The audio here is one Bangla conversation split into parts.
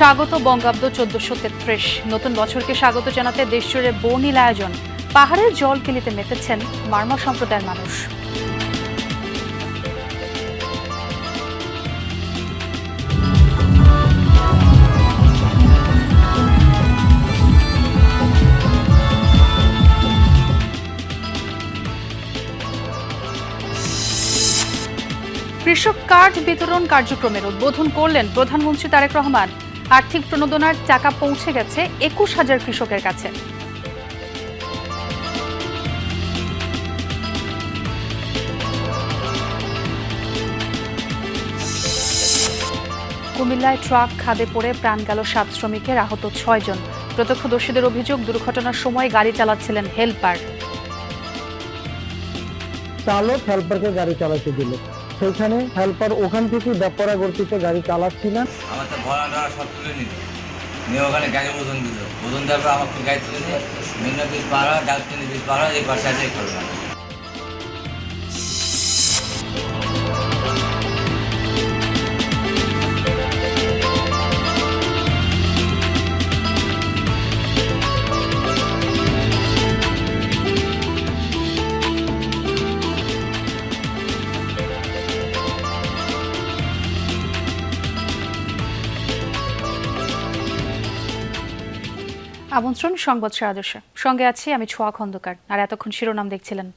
স্বাগত বঙ্গাব্দ 1433। নতুন বছরকে স্বাগত জানাতে দেশজুড়ে বর্ণিল আয়োজন। পাহাড়ের জল কেলিতে মেতেছেন মারমা সম্প্রদায়ের মানুষ। কৃষক কার্ড বিতরণ কার্যক্রমের উদ্বোধন করলেন প্রধানমন্ত্রী তারেক রহমান। আর্থিক প্রণোদনার টাকা পৌঁছে গেছে 21,000 কৃষকের কাছে। কুমিল্লায় ট্রাক খাদে পড়ে প্রাণ গেল 7 শ্রমিকের, আহত 6 জন। প্রত্যক্ষদর্শীদের অভিযোগ, দুর্ঘটনার সময় গাড়ি চালাচ্ছিলেন হেলপার। চালক হেল্পারকে গাড়ি চালাতে দিল, সেখানে হেল্পার ওখান থেকে ব্যাপারা গতিতে গাড়ি চালাচ্ছিলেন। আমার তো ভরাটা সব তুলে নিয়ে ওখানে গাড়ি ওজন দিল, ওজন দেওয়ার পর আমাকে গাড়ি তুলে নিয়ে মেন পিস পাড়া ডাক্তারি পিস পাড়া এই পাশে আছে করলাম। আমন্ত্রণ সংবাদ সারাদর্শে, সঙ্গে আছি আমি ছোয়া খন্দকার। আর এতক্ষণ শিরোনাম দেখছিলেন।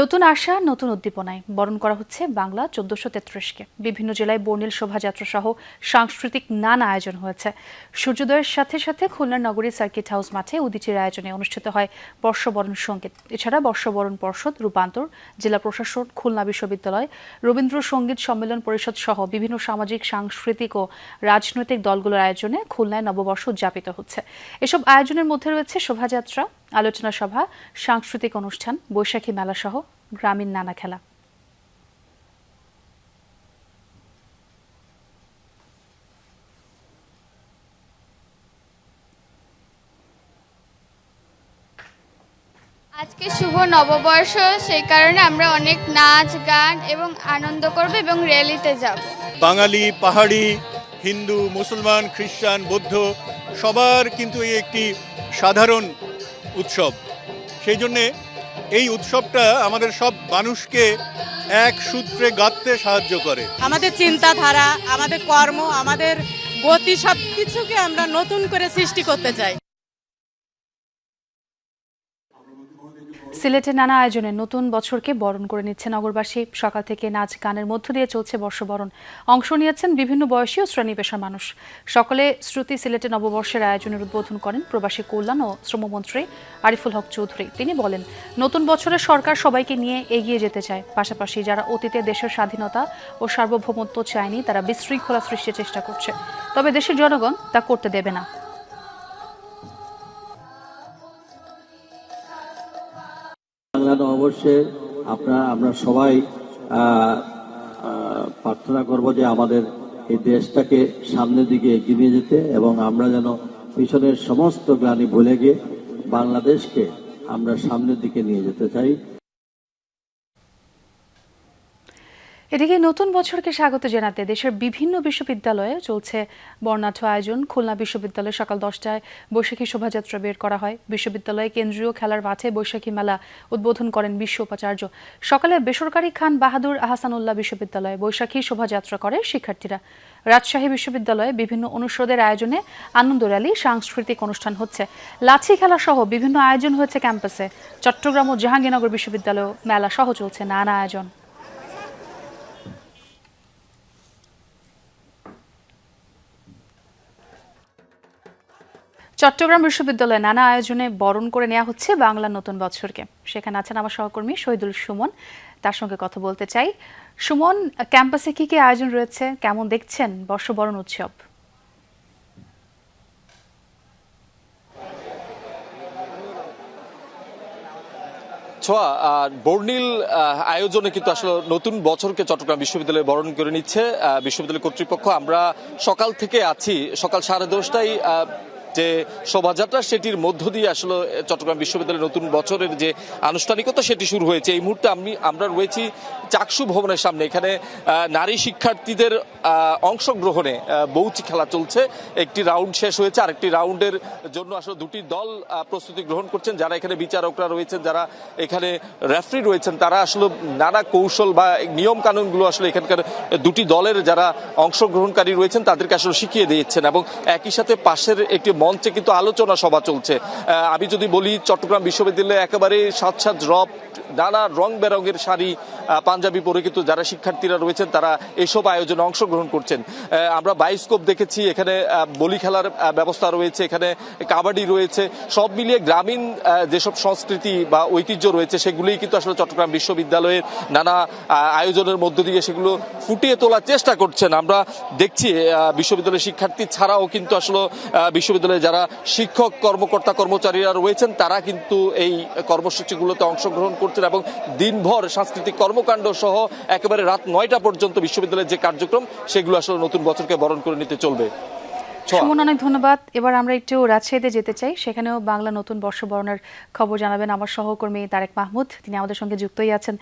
নতুন আশা, নতুন উদ্দীপনায় বরণ করা হচ্ছে বাংলা 1433-কে। বিভিন্ন জেলায় বর্ণিল শোভাযাত্রা সহ সাংস্কৃতিক নানা আয়োজন হয়েছে। সূর্যোদয়ের সাথে সাথে খুলনার নগরী সার্কিট হাউস মাঠে উদীচীর আয়োজনে অনুষ্ঠিত হয় বর্ষবরণ সঙ্গীত। এছাড়া বর্ষবরণ পর্ষদ, রূপান্তর, জেলা প্রশাসন, খুলনা বিশ্ববিদ্যালয়, রবীন্দ্র সঙ্গীত সম্মেলন পরিষদ সহ বিভিন্ন সামাজিক, সাংস্কৃতিক ও রাজনৈতিক দলগুলোর আয়োজনে খুলনায় নববর্ষ উদযাপিত হচ্ছে। এসব আয়োজনের মধ্যে রয়েছে শোভাযাত্রা, আলোচনা সভা, সাংস্কৃতিক অনুষ্ঠান, বৈশাখী মেলা সহ গ্রামীণ নানা খেলা। আজকে শুভ নববর্ষ, সেই কারণে আমরা অনেক নাচ, গান এবং আনন্দ করব এবং র্যালিতে যাব। বাঙালি, পাহাড়ি, হিন্দু, মুসলমান, খ্রিস্টান, বৌদ্ধ সবার কিন্তু এই একটি সাধারণ উৎসব। সেই জন্যে এই উৎসবটা আমাদের সব মানুষকে এক সূত্রে গাঁথতে সাহায্য করে। আমাদের চিন্তাধারা, আমাদের কর্ম, আমাদের গতি সব কিছুকে আমরা নতুন করে সৃষ্টি করতে চাই। সিলেটে নানা আয়োজনে নতুন বছরকে বরণ করে নিচ্ছে নগরবাসী। সকাল থেকে নাচ গানের মধ্য দিয়ে চলছে বর্ষবরণ। অংশ নিয়েছেন বিভিন্ন বয়সী ও শ্রেণী পেশার মানুষ। সকলে শ্রুতি সিলেটে নববর্ষের আয়োজনের উদ্বোধন করেন প্রবাসী কল্যাণ ও শ্রমমন্ত্রী আরিফুল হক চৌধুরী। তিনি বলেন, নতুন বছরে সরকার সবাইকে নিয়ে এগিয়ে যেতে চায়। পাশাপাশি যারা অতীতে দেশের স্বাধীনতা ও সার্বভৌমত্ব চায়নি, তারা বিশৃঙ্খলা সৃষ্টির চেষ্টা করছে। তবে দেশের জনগণ তা করতে দেবে না। বাংলা নববর্ষে আমরা সবাই প্রার্থনা করব যে আমাদের এই দেশটাকে সামনের দিকে এগিয়ে নিয়ে যেতে, এবং আমরা যেন পিছনের সমস্ত গ্লানি ভুলে গিয়ে বাংলাদেশকে আমরা সামনের দিকে নিয়ে যেতে চাই। এদিকে নতুন বছরকে স্বাগত জানাতে দেশের বিভিন্ন বিশ্ববিদ্যালয়ে চলছে বর্ণাঢ্য আয়োজন। খুলনা বিশ্ববিদ্যালয়ে সকাল 10টায় বৈশাখী শোভাযাত্রা বের করা হয়। বিশ্ববিদ্যালয়ে কেন্দ্রীয় খেলার মাঠে বৈশাখী মেলা উদ্বোধন করেন বিশ্ব উপাচার্য। সকালে বেসরকারি খান বাহাদুর আহসানুল্লাহ বিশ্ববিদ্যালয়ে বৈশাখী শোভাযাত্রা করে শিক্ষার্থীরা। রাজশাহী বিশ্ববিদ্যালয়ে বিভিন্ন অনুষদের আয়োজনে আনন্দ র্যালি, সাংস্কৃতিক অনুষ্ঠান হচ্ছে। লাঠি খেলা সহ বিভিন্ন আয়োজন হয়েছে ক্যাম্পাসে। চট্টগ্রাম ও জাহাঙ্গীরনগর বিশ্ববিদ্যালয়েও মেলা সহ চলছে নানা আয়োজন। চট্টগ্রাম বিশ্ববিদ্যালয়ে নানা আয়োজনে বরণ করে নেওয়া হচ্ছে বাংলার নতুন বছরকে। সেখানে আছেন আমার সহকর্মী শহীদুল সুমন, তার সঙ্গে কথা বলতে চাই। সুমন, ক্যাম্পাসে কি কি আয়োজন রয়েছে, কেমন দেখছেন বর্ষবরণ উৎসব? ছোয়া, বর্ণিল আয়োজনে কিন্তু আসলে নতুন বছরকে চট্টগ্রাম বিশ্ববিদ্যালয়ে বরণ করে নিচ্ছে বিশ্ববিদ্যালয় কর্তৃপক্ষ। আমরা সকাল থেকে আছি, সকাল 10:30টায় যে শোভাযাত্রা, সেটির মধ্য দিয়ে আসলে চট্টগ্রাম বিশ্ববিদ্যালয়ের নতুন বছরের যে আনুষ্ঠানিকতা সেটি শুরু হয়েছে। এই মুহূর্তে আমরা রয়েছি চাকসু ভবনের সামনে। এখানে নারী শিক্ষার্থীদের অংশগ্রহণে বৌচি খেলা চলছে। একটি রাউন্ড শেষ হয়েছে, আরেকটি রাউন্ডের জন্য আসলে দুটি দল প্রস্তুতি গ্রহণ করছেন। যারা এখানে বিচারকরা রয়েছেন, যারা এখানে রেফারি রয়েছেন, তারা আসলে নানা কৌশল বা নিয়ম কানুনগুলো আসলে এখানকার দুটি দলের যারা অংশগ্রহণকারী রয়েছেন তাদেরকে আসলে শিখিয়ে দিয়েছেন। এবং একই সাথে পাশের একটি মঞ্চে কিন্তু আলোচনা সভা চলছে। আমি যদি বলি, চট্টগ্রাম বিশ্ববিদ্যালয়ে একেবারে সাজ রব, নানা রং বেরঙের শাড়ি পাঞ্জাবি পরে কিন্তু যারা শিক্ষার্থীরা রয়েছেন তারা এসব আয়োজনে অংশগ্রহণ করছেন। আমরা বায়োস্কোপ দেখেছি, এখানে বলি খেলার ব্যবস্থা রয়েছে, এখানে কাবাডি রয়েছে। সব মিলিয়ে গ্রামীণ যেসব সংস্কৃতি বা ঐতিহ্য রয়েছে সেগুলোই কিন্তু আসলে চট্টগ্রাম বিশ্ববিদ্যালয়ের নানা আয়োজনের মধ্য দিয়ে সেগুলো ফুটিয়ে তোলার চেষ্টা করছেন। আমরা দেখছি বিশ্ববিদ্যালয়ের শিক্ষার্থী ছাড়াও কিন্তু আসলে বিশ্ববিদ্যালয়ে যারা শিক্ষক কর্মকর্তা কর্মচারীরা রয়েছেন তারা কিন্তু এই কর্মসূচিগুলোতে অংশগ্রহণ করছেন এবং দিনভর সাংস্কৃতিক কর্মকাণ্ড সহ একেবারে রাত 9টা পর্যন্ত বিশ্ববিদ্যালয়ের যে কার্যক্রম সেগুলো আসলে নতুন বছরকে বরণ করে নিতে চলবে। সুমন, অনেক ধন্যবাদ। এবার আমরা একটু রাজশাহীতে যেতে চাই, সেখানেও বাংলা নতুন বর্ষ বরণের খবর জানাবেন আমার সহকর্মী তারেক মাহমুদ। তিনি আমাদের সঙ্গে যুক্তই আছেন।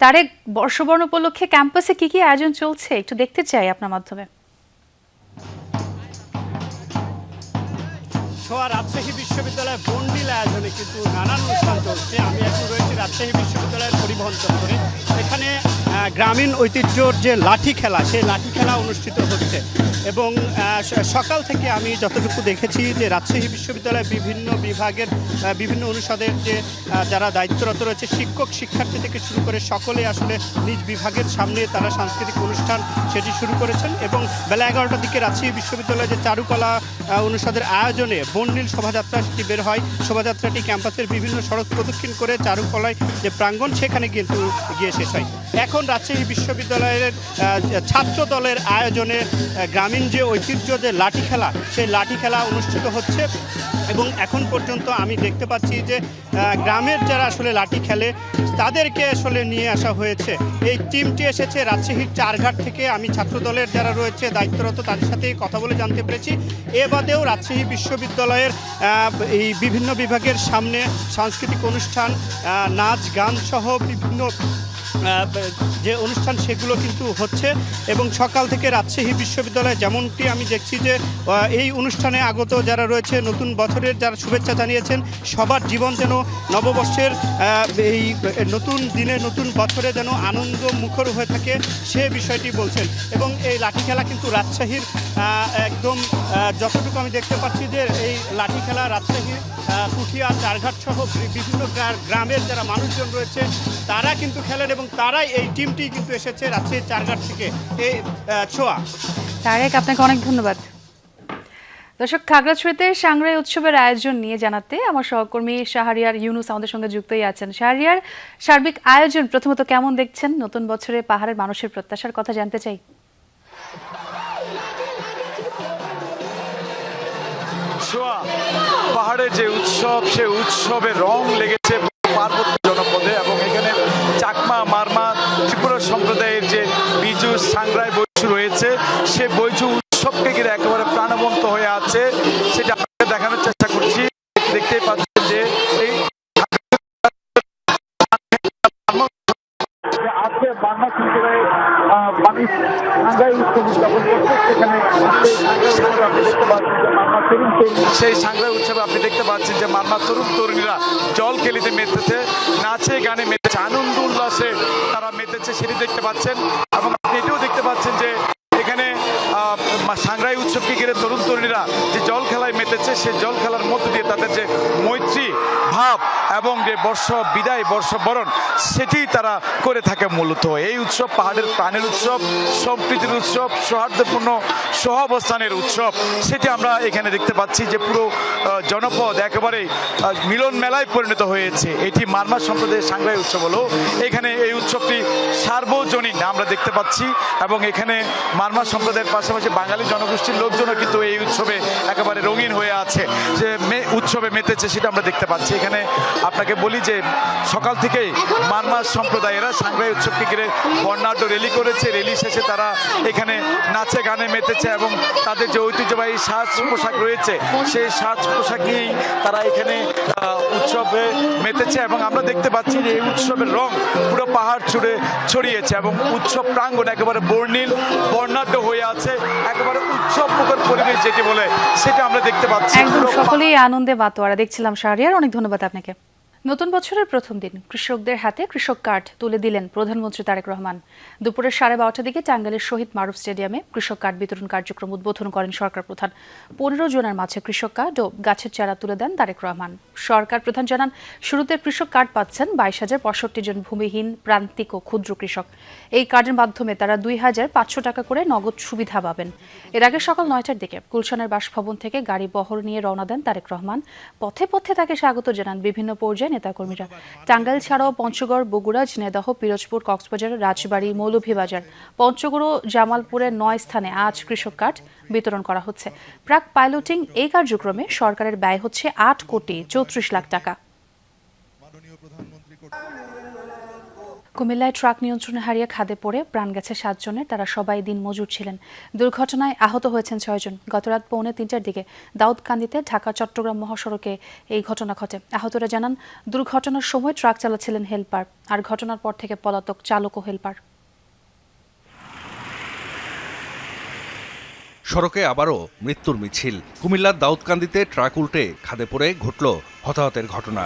তারেক, বর্ষবরণ উপলক্ষে ক্যাম্পাসে কি কি আয়োজন চলছে একটু দেখতে চাই আপনার মাধ্যমে। রাজশাহী বিশ্ববিদ্যালয়ের বন্ডিল আয়োজনে কিন্তু নানান অনুষ্ঠান চলছে। আমি এখন রয়েছি রাজশাহী বিশ্ববিদ্যালয়ের পরিবহন চত্বরে। এখানে গ্রামীণ ঐতিহ্যর যে লাঠি খেলা, সেই লাঠি খেলা অনুষ্ঠিত হচ্ছে এবং সকাল থেকে আমি যতটুকু দেখেছি যে রাজশাহী বিশ্ববিদ্যালয়ের বিভিন্ন বিভাগের বিভিন্ন অনুষদের যে যারা দায়িত্বরত রয়েছে, শিক্ষক শিক্ষার্থী থেকে শুরু করে সকলে আসলে নিজ বিভাগের সামনে তারা সাংস্কৃতিক অনুষ্ঠান সেটি শুরু করেছেন এবং বেলা 11টার দিকে রাজশাহী বিশ্ববিদ্যালয়ের যে চারুকলা অনুষদের আয়োজনে বন্ডিল শোভাযাত্রা সেটি বের হয়। শোভাযাত্রাটি ক্যাম্পাসের বিভিন্ন সড়ক প্রদক্ষিণ করে চারুকলায় যে প্রাঙ্গণ সেখানে কিন্তু গিয়ে শেষ হয়। এখন রাজশাহী বিশ্ববিদ্যালয়ের ছাত্র দলের আয়োজনে গ্রামীণ যে ঐতিহ্য যে লাঠি খেলা, সেই লাঠি খেলা অনুষ্ঠিত হচ্ছে এবং এখন পর্যন্ত আমি দেখতে পাচ্ছি যে গ্রামের যারা আসলে লাঠি খেলে তাদেরকে আসলে নিয়ে আসা হয়েছে। এই টিমটি এসেছে রাজশাহীর চারঘাট থেকে। আমি ছাত্র দলের যারা রয়েছে দায়িত্বরত তাদের সাথে কথা বলে জানতে পেরেছি এ বাদেও রাজশাহী বিশ্ববিদ্যালয়ের এই বিভিন্ন বিভাগের সামনে সাংস্কৃতিক অনুষ্ঠান, নাচ গান সহ বিভিন্ন যে অনুষ্ঠান সেগুলো কিন্তু হচ্ছে এবং সকাল থেকে রাজশাহী বিশ্ববিদ্যালয়ে যেমনটি আমি দেখছি যে এই অনুষ্ঠানে আগত যারা রয়েছে নতুন বছরের যারা শুভেচ্ছা জানিয়েছেন, সবার জীবন যেন নববর্ষের এই নতুন দিনে নতুন বছরে যেন আনন্দ মুখর হয়ে থাকে সে বিষয়টি বলছেন। এবং এই লাঠি খেলা কিন্তু রাজশাহীর একদম যতটুকু আমি দেখতে পাচ্ছি যে এই লাঠি খেলা রাজশাহীর পুঠিয়া চারঘাট সহ বিভিন্ন গ্রামের যারা মানুষজন রয়েছে তারা কিন্তু খেলেন এবং তারাই এই টিমটি কিন্তু এসেছে রাজশাহীর চারঘাট থেকে। এই ছোঁয়া। তারেক, আপনাকে অনেক ধন্যবাদ। দর্শক, খাগড়াছড়িতে সাংগ্রাই উৎসবের আয়োজন নিয়ে জানাতে আমার সহকর্মী শাহরিয়ার ইউনুস আমাদের সঙ্গে যুক্তই আছেন। শাহরিয়ার, সার্বিক আয়োজন প্রথমত কেমন দেখছেন? নতুন বছরে পাহাড়ের মানুষের প্রত্যাশার কথা জানতে চাই। পাহাড়ের যে উৎসব, সে উৎসবের রং লেগেছে পার্বত্য জনপদে এবং এখানে চাকমা, মারমা, ত্রিপুরা সম্প্রদায়ের যে বিজু সাংগ্রাই বৈশু রয়েছে, সে বৈশু উৎসবকে ঘিরে একেবারে প্রাণবন্ত হয়ে আছে। সেটা আপনাকে দেখানোর চেষ্টা করছি। দেখতেই পাচ্ছেন যে এই আজকে মারমা সম্প্রদায়ের মানুষ সাংগ্রাই উৎসব উদযাপন করছে। সেখানে সেই সাংগ্রাই উৎসবে আপনি দেখতে পাচ্ছেন যে মারমা তরুণ তরুণীরা জল খেলিতে মেতেছে, নাচে গানে মেতেছে, আনন্দ উল্লাসে তারা মেতেছে, সেটি দেখতে পাচ্ছেন। এবং আপনি এটাও দেখতে পাচ্ছেন যে এখানে সাংগ্রাই উৎসবকে ঘিরে তরুণ তরুণীরা যে জল খেলায় মেতেছে, সেই জল খেলার মধ্য দিয়ে তাদের যে মৈত্রী ভাব এবং যে বর্ষ বিদায়, বর্ষ বরণ, সেটি তারা করে থাকে। মূলত এই উৎসব পাহাড়ের প্রাণের উৎসব, সম্প্রীতির উৎসব, সৌহার্দ্যপূর্ণ সহাবস্থানের উৎসব, সেটি আমরা এখানে দেখতে পাচ্ছি যে পুরো জনপদ একেবারে মিলন মেলায় পরিণত হয়েছে। এটি মারমা সম্প্রদায়ের সাংগ্রাই উৎসব হলো। এখানে এই উৎসবটি সার্বজনীন আমরা দেখতে পাচ্ছি এবং এখানে মারমা সম্প্রদায়ের পাশাপাশি বাঙালি জনগোষ্ঠীর লোকজনও কিন্তু এই উৎসবে একেবারে রঙিন হয়ে আছে, যে উৎসবে মেতেছে, সেটা আমরা দেখতে পাচ্ছি। এখানে আপনাকে বলি যে সকাল থেকেই মারমা সম্প্রদায়েরা সাংগ্রাই উৎসবকে ঘিরে বর্ণাঢ্য র্যালি করেছে। র্যালি শেষে তারা এখানে নাচে গানে মেতেছে এবং তাদের যে ঐতিহ্যবাহী সাজ পোশাক রয়েছে সেই সাজ পোশাক নিয়েই তারা এখানে উৎসবে মেতেছে এবং আমরা দেখতে পাচ্ছি যে এই উৎসবের রং পুরো পাহাড় জুড়ে ছড়িয়েছে এবং উৎসব প্রাঙ্গণ একেবারে বর্ণাঢ্য হয়ে আছে, একেবারে উৎসব মুখর পরিবেশ যেটি বলে সেটা আমরা দেখতে পাচ্ছি। একদম সকলেই আনন্দে মাতোয়ারা। দেখছিলাম শাহরিয়ার, অনেক ধন্যবাদ আপনাকে। নতুন বছরের প্রথম দিন কৃষকদের হাতে কৃষক কার্ড তুলে দিলেন প্রধানমন্ত্রী তারেক রহমান। দুপুরে 12:30টার দিকে টাঙ্গাইলের শহীদ মারুফ স্টেডিয়ামে কৃষক কার্ড বিতরণ কার্যক্রম উদ্বোধন করেন সরকার প্রধান। 15 জনের মাঝে কৃষক কার্ড ও গাছের চারা তুলে দেন তারেক রহমান। সরকার প্রধান জানান, শুরুতে কৃষক কার্ড পাচ্ছেন 22,065 জন ভূমিহীন, প্রান্তিক ও ক্ষুদ্র কৃষক। এই কার্ডের মাধ্যমে তারা 2,500 টাকা করে নগদ সুবিধা পাবেন। এর আগে সকাল 9টার দিকে গুলশানের বাসভবন থেকে গাড়ি বহর নিয়ে রওনা দেন তারেক রহমান। পথে পথে তাকে স্বাগত জানান বিভিন্ন পর্যায়ে নেতাকর্মীরা। টাঙ্গাইল ছাড়াও পঞ্চগড়, বগুড়া, ঝিনাইদহ, পিরোজপুর, কক্সবাজার, রাজবাড়ী, মৌলভীবাজার, পঞ্চগড়, জামালপুরের 9 স্থানে আজ কৃষক কার্ড বিতরণ করা হচ্ছে। প্রাক পাইলটিং এই কার্যক্রমে সরকারের ব্যয় হচ্ছে 8,34,00,000 টাকা। কুমিল্লায় ট্রাক নিয়ন্ত্রণ হারিয়ে খাদে পড়ে প্রাণ গেছে 7 জনের। তারা সবাই দিনমজুর ছিলেন। দুর্ঘটনায় আহত হয়েছেন 6 জন। গতরাত 2:45টার দিকে দাউদকান্দিতে ঢাকা চট্টগ্রাম মহাসড়কে এই ঘটনা ঘটে। আহতরা জানান, দুর্ঘটনার সময় ট্রাক চালাচ্ছিলেন হেলপার, আর ঘটনার পর থেকে পলাতক চালক ও হেলপার। সড়কে আবারও মৃত্যুর মিছিল। কুমিল্লার দাউদকান্দিতে ট্রাক উল্টে খাদে পড়ে ঘটল হতাহতের ঘটনা।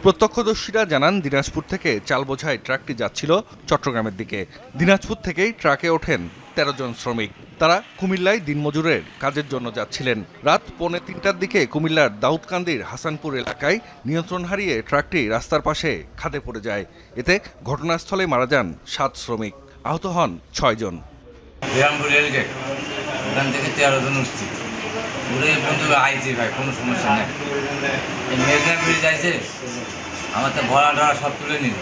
প্রত্যক্ষদর্শীরা জানান, দিনাজপুর থেকে চাল বোঝাই ট্রাকটি যাচ্ছিল চট্টগ্রামের দিকে। দিনাজপুর থেকেই ট্রাকে ওঠেন 13 জন শ্রমিক। তারা কুমিল্লায় দিনমজুরের কাজের জন্য যাচ্ছিলেন। রাত 2:45টার দিকে কুমিল্লার দাউদকান্দির হাসানপুর এলাকায় নিয়ন্ত্রণ হারিয়ে ট্রাকটি রাস্তার পাশে খাদে পড়ে যায়। এতে ঘটনাস্থলে মারা যান 7 শ্রমিক, আহত হন 6 জন। ওখান থেকে 13 জন উঠছি, ঘুরে বন্ধু আইছি ভাই, কোনো সমস্যা নেই। এই মেঘনা ব্রিজ আইছে, আমার তো ভরা ডরা সব তুলে নিল,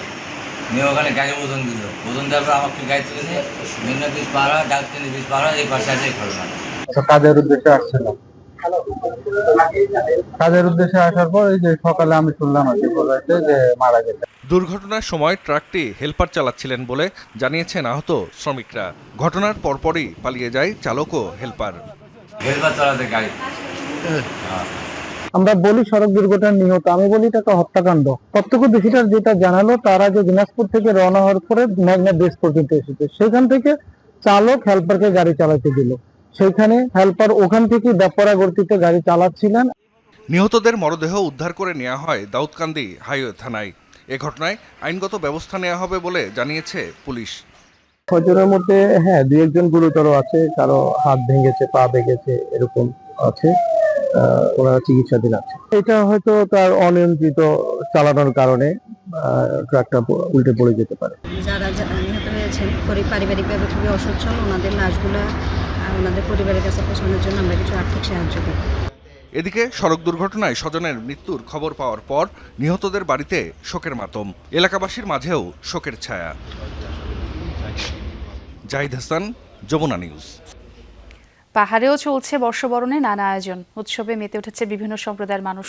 নিয়ে ওখানে গাড়ি ওজন দিল। ওজন দেওয়ার পর আমাকে গাড়ি তুলে নিয়ে মেঘনা ব্রিজ পার হয়, ডাক্তারি ব্রিজ পার হয়, এই পাশে আছে ঘটনা। কাজের উদ্দেশ্যে আসছিলাম। কাজের উদ্দেশ্যে আসার পর এই যে সকালে আমি শুনলাম যে মারা গেছে। দুর্ঘটনার সময় ট্রাকটি হেলপার চালাচ্ছিলেন বলে জানিয়েছেন আহত শ্রমিকরা। ঘটনার পরপরই পালিয়ে যায় চালক ও হেলপার। হেলপার চালাতে গাড়ি। আমরা বলি সড়ক দুর্ঘটনা নিহত, আমি বলি এটা হত্যাকাণ্ড। প্রত্যক্ষদর্শীরা যেটা জানালো, তারা যে দিনাজপুর থেকে রওনা হওয়ার পরে মেঘনা ব্রিজ পর্যন্ত এসেছে, সেখান থেকে চালক হেলপারকে গাড়ি চালাতে দিল। সেখানে হেলপার ওখান থেকে ব্যাপারা গতিতে গাড়ি চালাচ্ছিলেন। নিহতদের মরদেহ উদ্ধার করে নেওয়া হয় দাউদকান্দি হাইওয়ে থানায়। এ ঘটনায় আইনগত ব্যবস্থা নেওয়া হবে বলে জানিয়েছে পুলিশ। 6 জনের মধ্যে 2-1 জন গুরুতর আছে, কারো হাত ভেঙেছে, পা ভেঙেছে, এরকম আছে, ওনারা চিকিৎসাধীন আছে। এটা হয়তো তার অনিয়ন্ত্রিত চালানোর কারণে ট্রাকটা উল্টে পড়ে যেতে পারে। যারা নিহত হয়েছেন পারিবারিকভাবে খুবই অসচ্ছল, ওনাদের লাশগুলো ওনাদের পরিবারের কাছে পৌঁছানোর জন্য আমরা কিছু আর্থিক সাহায্য করি। এদিকে সড়ক দুর্ঘটনায় স্বজনের মৃত্যুর খবর পাওয়ার পর নিহতদের বাড়িতে শোকের মাতম, এলাকাবাসীর মাঝেও শোকের ছায়া। জাহিদ হাসান, যমুনা নিউজ। পাহাড়েও চলছে বর্ষবরণে নানা আয়োজন। উৎসবে মেতে উঠেছে বিভিন্ন সম্প্রদায়ের মানুষ।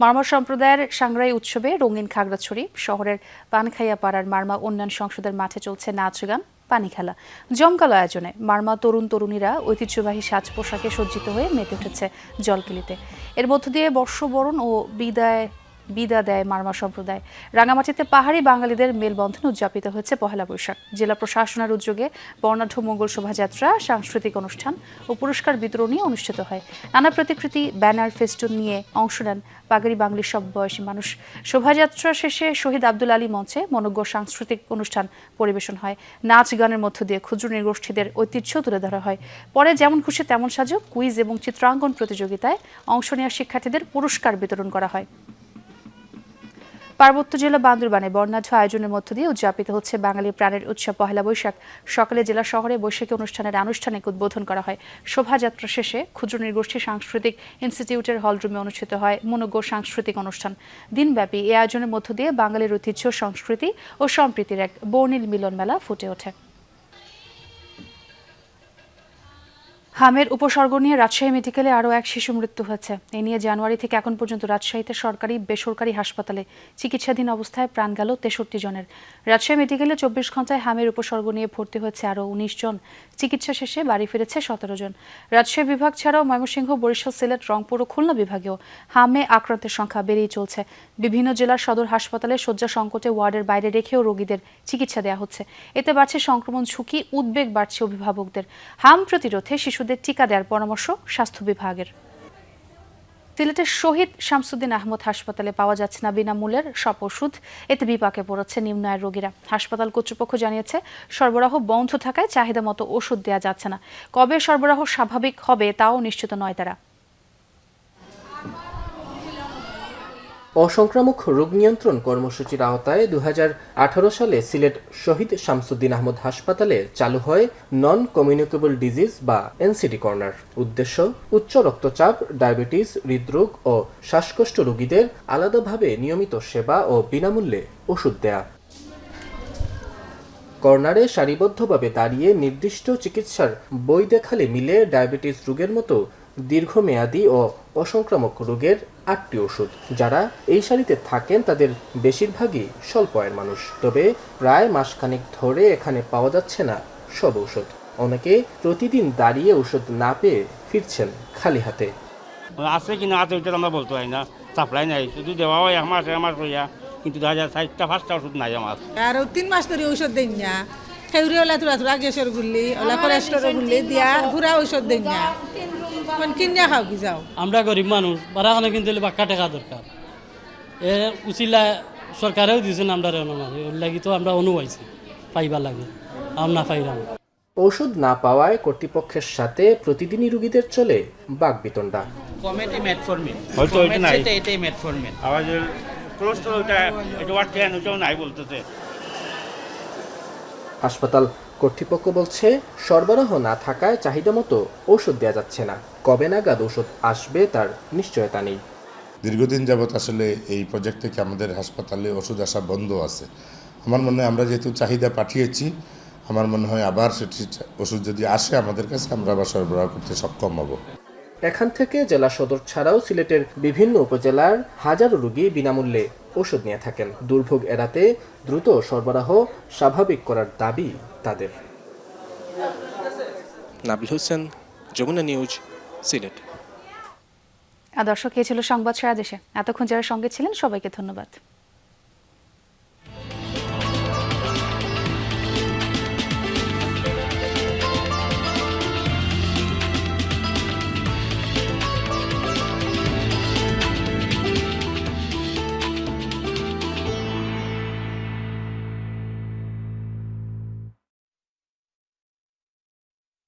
মারমা সম্প্রদায়ের সাংরাই উৎসবে রঙিন খাগড়াছড়ি, শহরের পানখাইয়া পাড়ার মারমা উন্নয়ন সংসদের মাঠে চলছে নাচ গান, পানি খেলা। জমকালো আয়োজনে মারমা তরুণ তরুণীরা ঐতিহ্যবাহী সাজ পোশাকে সজ্জিত হয়ে মেতে উঠেছে জলকিলিতে। এর মধ্য দিয়ে বর্ষবরণ ও বিদা দেয় মারমা সম্প্রদায়। রাঙামাটিতে পাহাড়ি বাঙালিদের মেলবন্ধন উদযাপিত হয়েছে 1 বৈশাখ। জেলা প্রশাসনের উদ্যোগে বর্ণাঢ্য মঙ্গল শোভাযাত্রা, সাংস্কৃতিক অনুষ্ঠান ও পুরস্কার বিতরণী অনুষ্ঠিত হয়। নানা প্রতিকৃতি, ব্যানার, ফেস্টুন নিয়ে অংশ নেন পাহাড়ি বাঙালির সব বয়সী মানুষ। শোভাযাত্রা শেষে শহীদ আব্দুল আলী মঞ্চে মনোজ্ঞ সাংস্কৃতিক অনুষ্ঠান পরিবেশন হয়। নাচ গানের মধ্য দিয়ে ক্ষুদ্র নৃগোষ্ঠীদের ঐতিহ্য তুলে ধরা হয়। পরে যেমন খুশি তেমন সাজো, কুইজ এবং চিত্রাঙ্কন প্রতিযোগিতায় অংশ নেওয়া শিক্ষার্থীদের পুরস্কার বিতরণ করা হয়। পার্বত্য জেলা বান্দরবানে বর্ণাঢ্য আয়োজনের মধ্য দিয়ে উদযাপিত হচ্ছে বাঙালি প্রাণের উৎসব 1 বৈশাখ। সকালে জেলা শহরে বৈশাখী অনুষ্ঠানের আনুষ্ঠানিক উদ্বোধন করা হয়। শোভাযাত্রা শেষে ক্ষুদ্র নৃগোষ্ঠী সাংস্কৃতিক ইনস্টিটিউটের হলরুমে অনুষ্ঠিত হয় মনোজ্ঞ সাংস্কৃতিক অনুষ্ঠান। দিনব্যাপী এই আয়োজনের মধ্য দিয়ে বাঙালির ঐতিহ্য, সংস্কৃতি ও সম্প্রীতির এক বর্ণিল মিলন মেলা ফুটে ওঠে। হামের উপসর্গ নিয়ে রাজশাহী মেডিকেলে আরও এক শিশু মৃত্যু হয়েছে। এ নিয়ে জানুয়ারি থেকে এখন পর্যন্ত রাজশাহীতে সরকারি বেসরকারি হাসপাতালে চিকিৎসাধীন অবস্থায় প্রাণ গেল 63 জনের। রাজশাহী মেডিকেলে 24 ঘন্টায় হামের উপসর্গ নিয়ে ভর্তি হয়েছে আরও 19 জন। চিকিৎসা শেষে বাড়ি ফিরেছে 17 জন। রাজশাহী বিভাগ ছাড়াও ময়মনসিংহ, বরিশাল, সিলেট, রংপুর ও খুলনা বিভাগেও হামে আক্রান্তের সংখ্যা বেড়েই চলছে। বিভিন্ন জেলার সদর হাসপাতালে শয্যা সংকটে ওয়ার্ডের বাইরে রেখেও রোগীদের চিকিৎসা দেওয়া হচ্ছে। এতে বাড়ছে সংক্রমণ ঝুঁকি, উদ্বেগ বাড়ছে অভিভাবকদের। হাম প্রতিরোধে শিশুদের টিকা দেওয়ার পরামর্শ স্বাস্থ্য বিভাগের। সিলেটের শহীদ শামসুদ্দিন আহমদ হাসপাতালে পাওয়া যাচ্ছে না বিনামূল্যের সব ওষুধ। এতে বিপাকে পড়েছে নিম্ন আয়ের রোগীরা। হাসপাতাল কর্তৃপক্ষ জানিয়েছে, সরবরাহ বন্ধ থাকায় চাহিদা মতো ওষুধ দেওয়া যাচ্ছে না। কবে সরবরাহ স্বাভাবিক হবে তাও নিশ্চিত নয় তারা। অসংক্রামক রোগ নিয়ন্ত্রণ কর্মসূচির আওতায় 2018 সালে সিলেট শহীদ শামসুদ্দিন আহমদ হাসপাতালে চালু হয় নন কমিউনিকেবল ডিজিজ বা এনসিডি কর্নার। উদ্দেশ্য, উচ্চ রক্তচাপ, ডায়াবেটিস, হৃদরোগ ও শ্বাসকষ্ট রোগীদের আলাদাভাবে নিয়মিত সেবা ও বিনামূল্যে ওষুধ দেয়া। কর্নারে সারিবদ্ধভাবে দাঁড়িয়ে নির্দিষ্ট চিকিৎসার বই দেখালে মিলে ডায়াবেটিস রোগের মতো দীর্ঘমেয়াদী ও অসংক্রামক রোগের 8টি ওষুধ। যারা এই সারিতে থাকেন তাদের বেশিরভাগই স্বল্প আয়ের মানুষ। তবে প্রায় মাসখানেক ধরে এখানে পাওয়া যাচ্ছে না সব ওষুধ। অনেকে প্রতিদিন দাঁড়িয়ে ওষুধ না পেয়ে ফিরছেন খালি হাতে। আছে কিনা আছে ওইটা আমরা বলতে পারি না, সাপ্লাই নাই, শুধু দেওয়া হয় এক মাস করিয়া, কিন্তু 2004টা ওষুধ নাই আমার। আর 3 মাস ধরে ঔষধ দেন না, খেউরি ওলা তুরা গ্যাসের গুলি ওলা কোলেস্টেরল গুলি দিয়া পুরা ঔষধ দেন না, কোন কিনা খাও কি যাও। আমরা গরিব মানুষ, বারাখানে কিনতে হলে বাক্কা টাকা দরকার। উচিলা সরকারেও দিয়েছেন আমরা ওর লাগি তো আমরা অনুবাইছি পাইবা লাগে, আমরা পাইলাম। ওষুধ না পাওয়ায় কর্তৃপক্ষের সাথে প্রতিদিনই রোগীদের চলে বাকবিতণ্ডা। কমেটি মেটফরমিন হয়তো ওইটা নাই, এটাই মেটফরমিন। আবার কোলেস্টেরলটা এটা ওয়াটকেন ওটাও নাই বলতেছে। হাসপাতাল কর্তৃপক্ষ বলছে, সরবরাহ না থাকায় চাহিদা মতো ওষুধ দেওয়া যাচ্ছে না। কবে নাগাদ ওষুধ আসবে তার নিশ্চয়তা নেই। দীর্ঘদিন যাবৎ আসলে এই প্রজেক্ট থেকে আমাদের হাসপাতালে ওষুধ আসা বন্ধ আছে। আমার মনে হয় আমরা যেহেতু চাহিদা পাঠিয়েছি, আমার মনে হয় আবার সেটি ওষুধ যদি আসে আমাদের কাছে, আমরা আবার সরবরাহ করতে সক্ষম হব। এখান থেকে জেলা সদর ছাড়াও সিলেটের বিভিন্ন উপজেলার হাজারো রোগী বিনামূল্যে ওষুধ নিয়ে থাকেন। দুর্ভোগ এড়াতে দ্রুত সরবরাহ স্বাভাবিক করার দাবি তাদের। নাবিল হোসেন, যমুনা নিউজ, সিলেট। দর্শক, এই ছিল সংবাদ সারা দেশে। এতক্ষণ যারা সঙ্গে ছিলেন সবাইকে ধন্যবাদ।